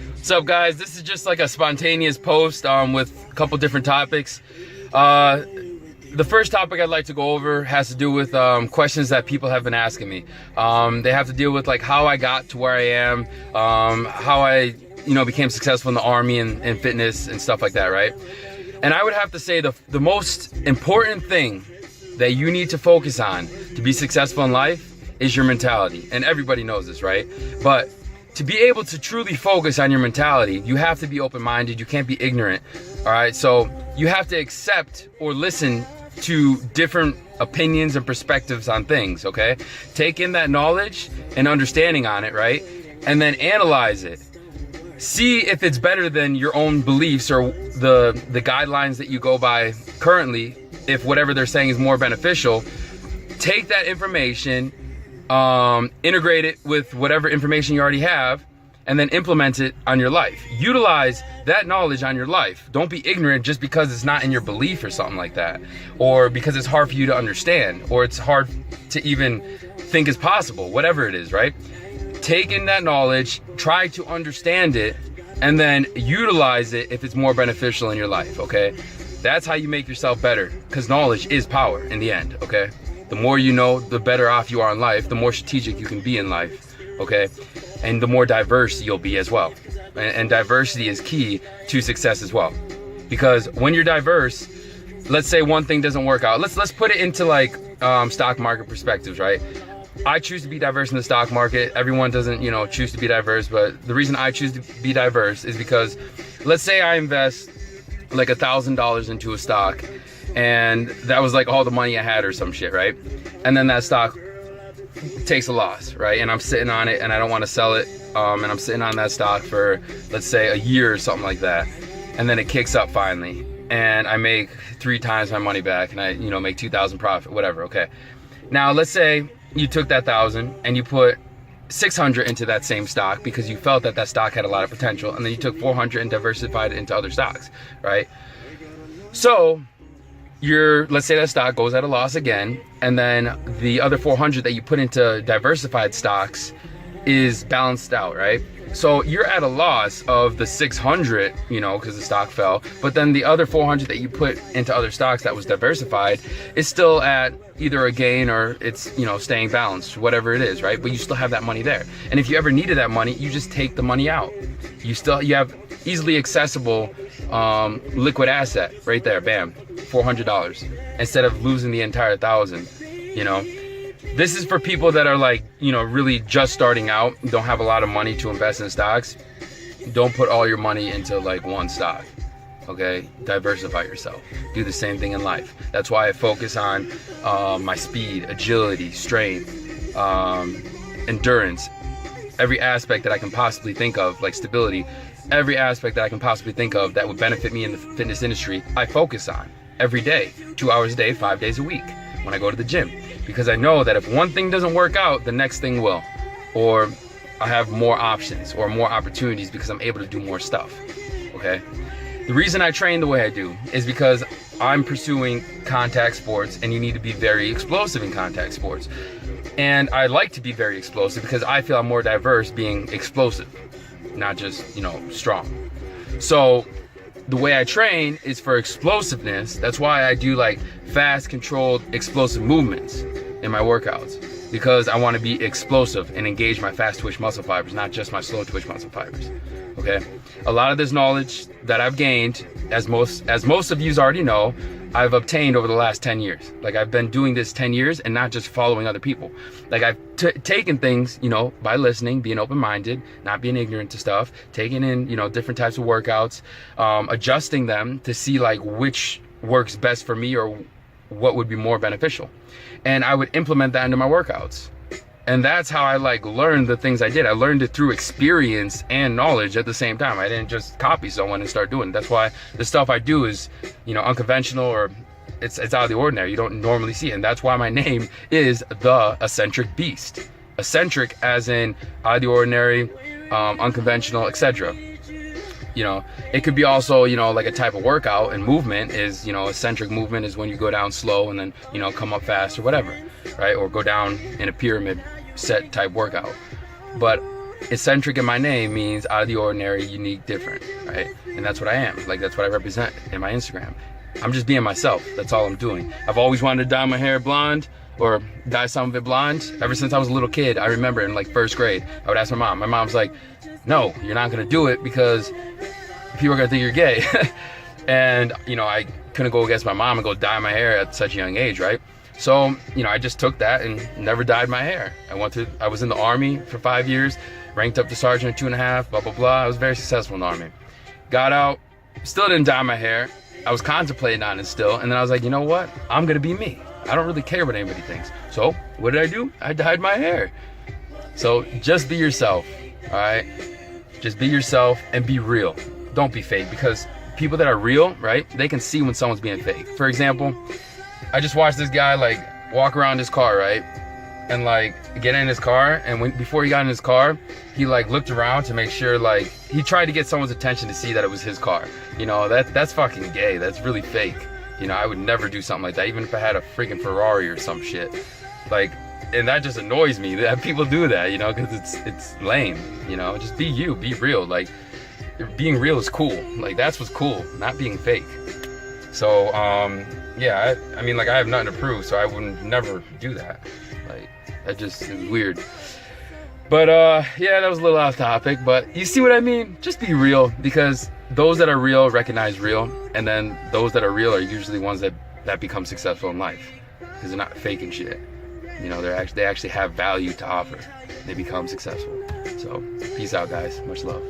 What's up, guys? This is just like a spontaneous post with a couple different topics. The first topic I'd like to go over has to do with questions that people have been asking me. They have to deal with like how I got to where I am, how I became successful in the army and fitness and stuff like that, right? And I would have to say the most important thing that you need to focus on to be successful in life is your mentality. And everybody knows this, right? But to be able to truly focus on your mentality, you have to be open-minded. You can't be ignorant, all right? So you have to accept or listen to different opinions and perspectives on things, okay? Take in that knowledge and understanding on it, right? And then analyze it. See if it's better than your own beliefs or the guidelines that you go by currently. If whatever they're saying is more beneficial, take that information, integrate it with whatever information you already have, and then implement it on your life. Utilize that knowledge on your life. Don't be ignorant just because it's not in your belief or something like that, or because it's hard for you to understand, or it's hard to even think is possible, whatever it is, right? Take in that knowledge, try to understand it, and then utilize it if it's more beneficial in your life, okay? That's how you make yourself better, because knowledge is power in the end, okay? The more you know, the better off you are in life, the more strategic you can be in life, okay? And the more diverse you'll be as well. And diversity is key to success as well. Because when you're diverse, let's say one thing doesn't work out. Let's put it into like stock market perspectives, right? I choose to be diverse in the stock market. Everyone doesn't, choose to be diverse, but the reason I choose to be diverse is because let's say I invest like $1,000 into a stock, and that was like all the money I had or some shit, right? And then that stock takes a loss, right? And I'm sitting on it and I don't want to sell it, and I'm sitting on that stock for, let's say, a year or something like that, and then it kicks up finally and I make 3 times my money back, and I make 2,000 profit, whatever. Okay, now let's say you took that 1,000 and you put 600 into that same stock because you felt that stock had a lot of potential, and then you took 400 and diversified it into other stocks, right? So let's say that stock goes at a loss again, and then the other 400 that you put into diversified stocks is balanced out, right? So you're at a loss of the 600, because the stock fell, but then the other 400 that you put into other stocks that was diversified is still at either a gain or it's, staying balanced, whatever it is, right? But you still have that money there. And if you ever needed that money, you just take the money out. You have easily accessible liquid asset right there, bam, $400, instead of losing the entire 1,000, This is for people that are like, really just starting out, don't have a lot of money to invest in stocks. Don't put all your money into like one stock, okay? Diversify yourself. Do the same thing in life. That's why I focus on my speed, agility, strength, endurance, every aspect that I can possibly think of, like stability, every aspect that I can possibly think of that would benefit me in the fitness industry, I focus on every day, 2 hours a day, 5 days a week when I go to the gym. Because I know that if one thing doesn't work out, the next thing will. Or I have more options or more opportunities because I'm able to do more stuff, okay? The reason I train the way I do is because I'm pursuing contact sports, and you need to be very explosive in contact sports. And I like to be very explosive because I feel I'm more diverse being explosive, not just, strong. So the way I train is for explosiveness. That's why I do like fast, controlled, explosive movements in my workouts, because I want to be explosive and engage my fast twitch muscle fibers, not just my slow twitch muscle fibers, okay? A lot of this knowledge that I've gained, as most of you already know, I've obtained over the last 10 years. Like, I've been doing this 10 years and not just following other people. Like, I've taken things, by listening, being open-minded, not being ignorant to stuff, taking in, different types of workouts, adjusting them to see like which works best for me or what would be more beneficial. And I would implement that into my workouts. And that's how I learned the things I did. I learned it through experience and knowledge at the same time. I didn't just copy someone and start doing it. That's why the stuff I do is, unconventional, or it's out of the ordinary. You don't normally see it. And that's why my name is The Eccentric Beast. Eccentric as in out of the ordinary, unconventional, etc. It could be also, like a type of workout, and movement is, eccentric movement is when you go down slow and then, come up fast or whatever, right? Or go down in a pyramid set type workout. But eccentric in my name means out of the ordinary, unique, different, right? And that's what I am. Like, that's what I represent in my Instagram. I'm just being myself. That's all I'm doing. I've always wanted to dye my hair blonde or dye some of it blonde ever since I was a little kid. I remember in like first grade, I would ask my mom. My mom's like, no, you're not gonna do it because people are gonna think you're gay. And, you know, I couldn't go against my mom and go dye my hair at such a young age, right? So, you know, I just took that and never dyed my hair. I was in the Army for 5 years, ranked up to sergeant at 2.5, blah, blah, blah. I was very successful in the Army. Got out, still didn't dye my hair. I was contemplating on it still, and then I was like, you know what? I'm gonna be me. I don't really care what anybody thinks. So, what did I do? I dyed my hair. So, just be yourself, all right? Just be yourself and be real. Don't be fake, because people that are real, right? They can see when someone's being fake. For example, I just watched this guy like walk around his car, right? And like get in his car, and before he got in his car, he like looked around to make sure, like he tried to get someone's attention to see that it was his car. You know, that's fucking gay. That's really fake. You know, I would never do something like that, even if I had a freaking Ferrari or some shit. Like, and that just annoys me that people do that, you know, because it's lame. You know, just be you, be real. Like, being real is cool. Like, that's what's cool, not being fake. So, yeah, I mean, like, I have nothing to prove, so I would never do that. Like, that just is weird. But, yeah, that was a little off topic, but you see what I mean? Just be real, because those that are real recognize real, and then those that are real are usually ones that become successful in life, because they're not faking shit. You know, they actually have value to offer. They become successful. So, peace out, guys. Much love.